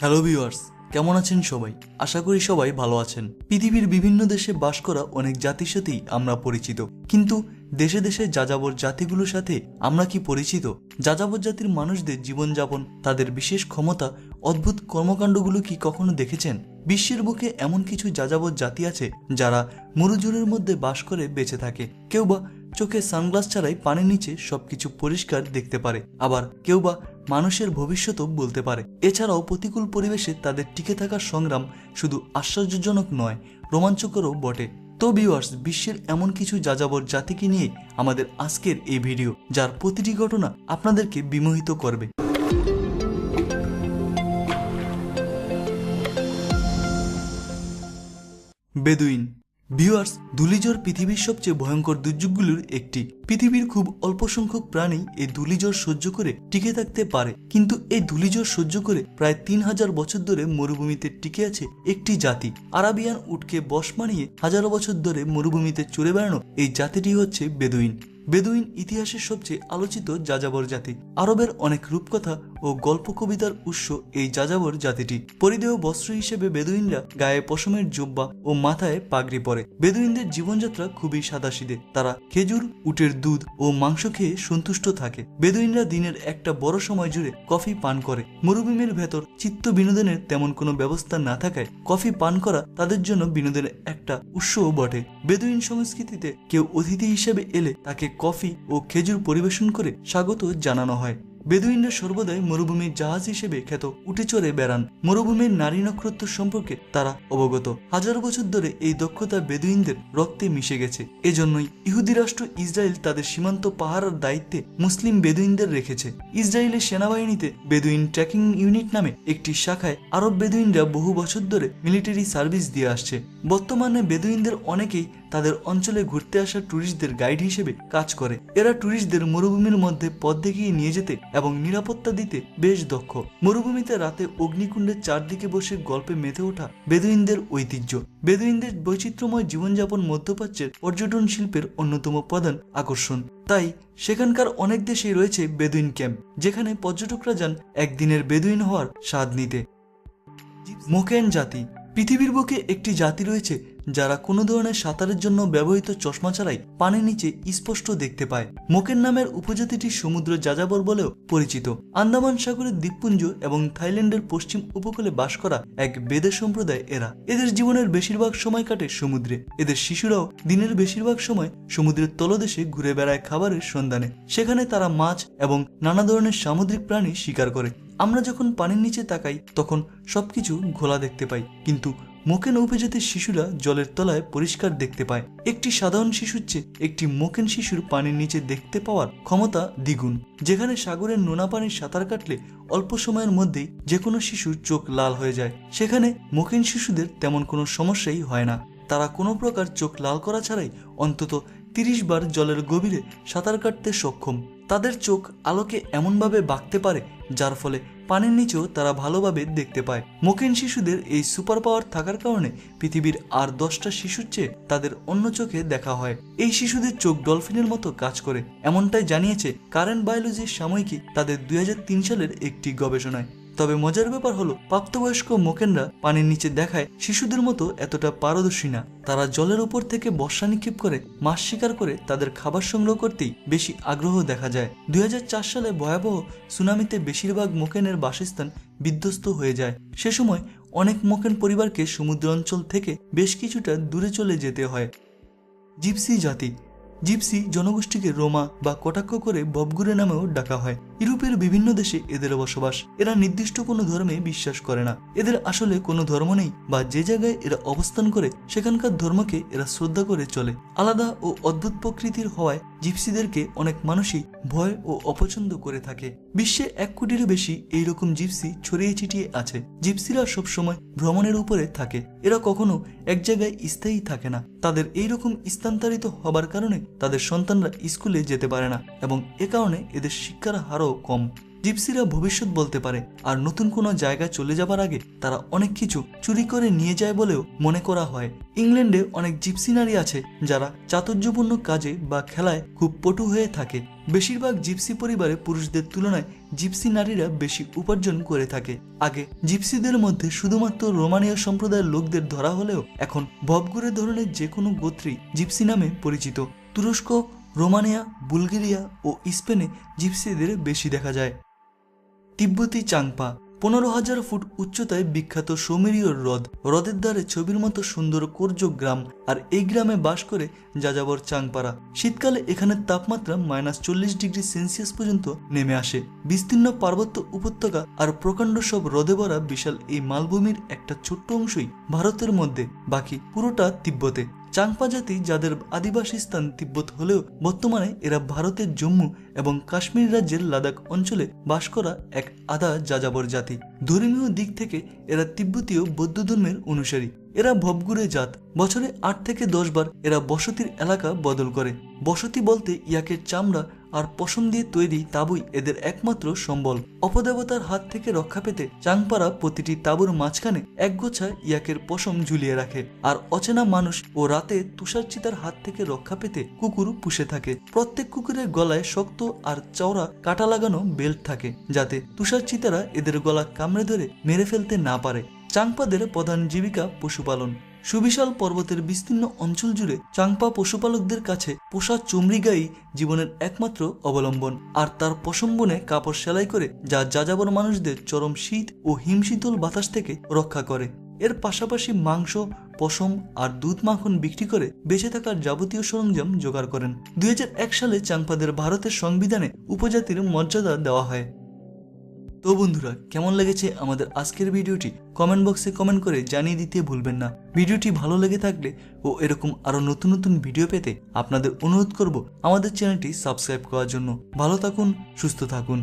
Hello viewers, কেমন আছেন সবাই? আশা করি সবাই ভালো আছেন। পৃথিবীর বিভিন্ন দেশে বাস করা অনেক জাতির সাথেই আমরা পরিচিত, কিন্তু দেশে দেশে যাযাবর জাতিগুলোর সাথে আমরা কি পরিচিত? যাযাবর জাতির মানুষদের জীবনযাপন, তাদের বিশেষ ক্ষমতা, অদ্ভুত কর্মকাণ্ডগুলো কি কখনো দেখেছেন? বিশ্বের বুকে এমন কিছু যাযাবর জাতি আছে যারা মরুজলের মধ্যে বাস করে বেঁচে থাকে। কেউ বা চোখে সানগ্লাস ছাড়াই পানির নিচে সবকিছু পরিষ্কার দেখতে পারে, আবার কেউ বা মানুষের ভবিষ্যতও বলতে পারে। এছাড়াও প্রতিকূল পরিবেশে তাদের টিকে থাকার সংগ্রাম শুধু আশ্চর্যজনক নয়, রোমাঞ্চকরও বটে। তো ভিউয়ার্স, বিশ্বের এমন কিছু যাযাবর জাতিকে নিয়ে আমাদের আজকের এই ভিডিও, যার প্রতিটি ঘটনা আপনাদেরকে বিমোহিত করবে। বেদুইন। ভিউয়ার্স, ধূলিঝড় পৃথিবীর সবচেয়ে ভয়ঙ্কর দুর্যোগগুলোর একটি। পৃথিবীর খুব অল্প সংখ্যক প্রাণী এই ধূলিঝড় সহ্য করে টিকে থাকতে পারে, কিন্তু এই ধূলিঝড় সহ্য করে প্রায় 3000 বছর ধরে মরুভূমিতে টিকে আছে একটি জাতি। আরাবিয়ান উটকে বশ মানিয়ে হাজারো বছর ধরে মরুভূমিতে চড়ে বেড়ানো এই জাতিটি হচ্ছে বেদুইন। বেদুইন ইতিহাসের সবচেয়ে আলোচিত যাযাবর জাতি। আরবের অনেক রূপকথা ও গল্প কবিতার উৎস এই যাযাবর জাতিটি। পরিধেয় বস্ত্র হিসেবে বেদুইনরা গায়ে পশমের জুব্বা ও মাথায় পাগড়ি পরে। বেদুইনদের জীবনযাত্রা খুবই সাদাসিধে। তারা খেজুর, উটের দুধ ও মাংস খেয়ে সন্তুষ্ট থাকে। বেদুইনরা দিনের একটা বড় সময় জুড়ে কফি পান করে। মরুভূমির ভেতর চিত্ত বিনোদনের তেমন কোনো ব্যবস্থা না থাকায় কফি পান করা তাদের জন্য বিনোদনের একটা উৎসও বটে। বেদুইন সংস্কৃতিতে কেউ অতিথি হিসেবে এলে তাকে কফি ও খেজুর পরিবেশন করে স্বাগত জানানো হয়। বেদুইনরা সর্বদাই মরুভূমির জাহাজ হিসেবে খ্যাত উটে চড়ে বেড়ান। মরুভূমির নারী নক্ষত্র সম্পর্কে তারা অবগত। হাজার বছর ধরে এই দক্ষতা বেদুইনদের রক্তে মিশে গেছে। এজন্যই ইহুদি রাষ্ট্র ইসরায়েল তাদের সীমান্ত পাহারার দায়িত্বে মুসলিম বেদুইনদের রেখেছে। ইসরায়েলের সেনাবাহিনীতে বেদুইন ট্র্যাকিং ইউনিট নামে একটি শাখায় আরব বেদুইনরা বহু বছর ধরে মিলিটারি সার্ভিস দিয়ে আসছে। বর্তমানে বেদুইনদের অনেকেই তাদের অঞ্চলে ঘুরতে আসা ট্যুরিস্টদের গাইড হিসেবে কাজ করে। এরা ট্যুরিস্টদের মরুভূমির মধ্যে পথ দেখিয়ে নিয়ে যেতে এবং নিরাপত্তা দিতে বেশ দক্ষ। মরুভূমিতে রাতে অগ্নিকুণ্ডের চারদিকে বসে গল্পে মেতে ওঠা বেদুইনদের ঐতিহ্য। বেদুইনদের বৈচিত্র্যময় জীবনযাপন মধ্যপ্রাচ্যের পর্যটন শিল্পের অন্যতম প্রধান আকর্ষণ। তাই সেখানকার অনেক দেশেই রয়েছে বেদুইন ক্যাম্প, যেখানে পর্যটকরা যান একদিনের বেদুইন হওয়ার স্বাদ নিতে। মোকেন জাতি। পৃথিবীর বুকে একটি জাতি রয়েছে যারা কোনো ধরনের সাঁতারের জন্য ব্যবহৃত চশমা ছাড়াই পানির নিচে স্পষ্ট দেখতে পায়। মোকেন নামের উপজাতিটি সমুদ্র যাযাবর বলেও পরিচিত। আন্দামান সাগরের দ্বীপপুঞ্জ এবং থাইল্যান্ডের পশ্চিম উপকূলে বাস করা এক বেদে সম্প্রদায় এরা। এদের জীবনের বেশিরভাগ সময় কাটে সমুদ্রে। এদের শিশুরাও দিনের বেশিরভাগ সময় সমুদ্রের তলদেশে ঘুরে বেড়ায় খাবারের সন্ধানে। সেখানে তারা মাছ এবং নানা ধরনের সামুদ্রিক প্রাণী শিকার করে। আমরা যখন পানির নিচে তাকাই তখন সবকিছু ঘোলা দেখতে পাই, কিন্তু মোকেন উপজাতির শিশুরা জলের তলায় পরিষ্কার দেখতে পায়। একটি সাধারণ শিশুর চেয়ে একটি মোকেন শিশুর পানির নিচে দেখতে পাওয়ার ক্ষমতা দ্বিগুণ। যেখানে সাগরের নোনা পানির সাঁতার কাটলে অল্প সময়ের মধ্যেই যে কোনো শিশুর চোখ লাল হয়ে যায়, সেখানে মোকেন শিশুদের তেমন কোনো সমস্যাই হয় না। তারা কোনো প্রকার চোখ লাল করা ছাড়াই অন্তত 30 বার জলের গভীরে সাঁতার কাটতে সক্ষম। তাদের চোখ আলোকে এমনভাবে বাঁকতে পারে যার ফলে পানির নিচেও তারা ভালোভাবে দেখতে পায়। মোকেন শিশুদের এই সুপার পাওয়ার থাকার কারণে পৃথিবীর আর 10টা শিশুর চেয়ে তাদের অন্য চোখে দেখা হয়। এই শিশুদের চোখ ডলফিনের মতো কাজ করে, এমনটাই জানিয়েছে কারেন্ট বায়োলজির সাময়িকী তাদের 2003 সালের একটি গবেষণায়। তবে মজার ব্যাপার হলো, প্রাপ্তবয়স্ক মোকেনরা পানির নিচে দেখায় শিশুদের মতো এতটা পারদর্শী না। তারা জলের উপর থেকে বর্ষা নিক্ষেপ করে মাছ শিকার করে তাদের খাবার সংগ্রহ করতেই বেশি আগ্রহ দেখা যায়। 2004 সালে ভয়াবহ সুনামিতে বেশিরভাগ মোকেনের বাসস্থান বিধ্বস্ত হয়ে যায়। সে সময় অনেক মোকেন পরিবারকে সমুদ্র অঞ্চল থেকে বেশ কিছুটা দূরে চলে যেতে হয়। জিপসি জাতি। জিপসি জনগোষ্ঠীকে রোমা বা কটাক্ষ করে ববগুরে নামেও ডাকা হয়। ইউরোপের বিভিন্ন দেশে এদের বসবাস। এরা নির্দিষ্ট কোনো ধর্মে বিশ্বাস করে না। এদের আসলে কোনো ধর্ম নেই, বা যে জায়গায় এরা অবস্থান করে সেখানকার ধর্মকে এরা শ্রদ্ধা করে চলে। আলাদা ও অদ্ভুত প্রকৃতির হওয়ায় জিপসিদেরকে অনেক মানুষই ভয় ও অপছন্দ করে থাকে। বিশ্বে 1 কোটিরও বেশি এইরকম জিপসি ছড়িয়ে ছিটিয়ে আছে। জিপসিরা সবসময় ভ্রমণের উপরে থাকে। এরা কখনো এক জায়গায় স্থায়ী থাকে না। তাদের এইরকম স্থানান্তরিত হবার কারণে তাদের সন্তানরা স্কুলে যেতে পারে না, এবং এ কারণে এদের শিক্ষার হারও কম। জিপসিরা ভবিষ্যৎ বলতে পারে, আর নতুন কোনো জায়গায় চলে যাবার আগে তারা অনেক কিছু চুরি করে নিয়ে যায় বলেও মনে করা হয়। ইংল্যান্ডে অনেক জিপসি নারী আছে যারা চাতুর্যপূর্ণ কাজে বা খেলায় খুব পটু হয়ে থাকে। বেশিরভাগ জিপসি পরিবারে পুরুষদের তুলনায় জিপসি নারীরা বেশি উপার্জন করে থাকে। আগে জিপসিদের মধ্যে শুধুমাত্র রোমানীয় সম্প্রদায়ের লোকদের ধরা হলেও এখন ববগুরে ধরনের যে কোনো গোত্রী জিপসি নামে পরিচিত। তুরস্ক, রোমানিয়া, বুলগেরিয়া ও স্পেনে জিপসিদের বেশি দেখা যায়। তিব্বতী চাংপা 15,000 ফুট উচ্চতায় বিখ্যাত সুমেরীয় হ্রদ। হ্রদের ধারে ছবির মতো সুন্দর কোর্য গ্রাম, আর এই গ্রামে বাস করে যাযাবর চাংপারা। শীতকালে এখানের তাপমাত্রা -40 ডিগ্রি সেলসিয়াস পর্যন্ত নেমে আসে। বিস্তীর্ণ পার্বত্য উপত্যকা আর প্রকাণ্ড সব হ্রদে ভরা বিশাল এই মালভূমির একটা ছোট্ট অংশই ভারতের মধ্যে, বাকি পুরোটা তিব্বতে। চাংপা জাতি, যাদের আদিবাসী স্থান তিব্বত হলেও বর্তমানে এরা ভারতের জম্মু এবং কাশ্মীর রাজ্যের লাদাখ অঞ্চলে বাস করা এক আধা যাযাবর জাতি। ধর্মীয় দিক থেকে এরা তিব্বতীয় বৌদ্ধ ধর্মের অনুসারী। এরা ভবগুরে জাত। বছরে 8 থেকে 10 বার এরা বসতির এলাকা বদল করে। বসতি বলতে ইয়াকের চামড়া আর পশম দিয়ে তৈরি তাঁবুই এদের একমাত্র সম্বল। অপদেবতার হাত থেকে রক্ষা পেতে চাংপারা প্রতিটি তাঁবুর মাঝখানে একগোছা ইয়াকের পশম ঝুলিয়ে রাখে, আর অচেনা মানুষ ও রাতে তুষার চিতার হাত থেকে রক্ষা পেতে কুকুর পুষে থাকে। প্রত্যেক কুকুরের গলায় শক্ত আর চওড়া কাটা লাগানো বেল্ট থাকে, যাতে তুষার চিতারা এদের গলা কামড়ে ধরে মেরে ফেলতে না পারে। চাংপাদের প্রধান জীবিকা পশুপালন। সুবিশাল পর্বতের বিস্তীর্ণ অঞ্চল জুড়ে চাংপা পশুপালকদের কাছে পোষা চমড়ি গাই জীবনের একমাত্র অবলম্বন, আর তার পশম বনে কাপড় সেলাই করে, যা যাযাবর মানুষদের চরম শীত ও হিমশীতল বাতাস থেকে রক্ষা করে। এর পাশাপাশি মাংস, পশম আর দুধ মাখন বিক্রি করে বেঁচে থাকার যাবতীয় সরঞ্জাম জোগাড় করেন। 2001 সালে চাংপাদের ভারতের সংবিধানে উপজাতির মর্যাদা দেওয়া হয়। তো বন্ধুরা, কেমন লেগেছে আমাদের আজকের ভিডিওটি কমেন্ট বক্সে কমেন্ট করে জানিয়ে দিতে ভুলবেন না। ভিডিওটি ভালো লেগে থাকলে ও এরকম আরো নতুন নতুন ভিডিও পেতে আপনাদের অনুরোধ করব আমাদের চ্যানেলটি সাবস্ক্রাইব করার জন্য। ভালো থাকুন, সুস্থ থাকুন।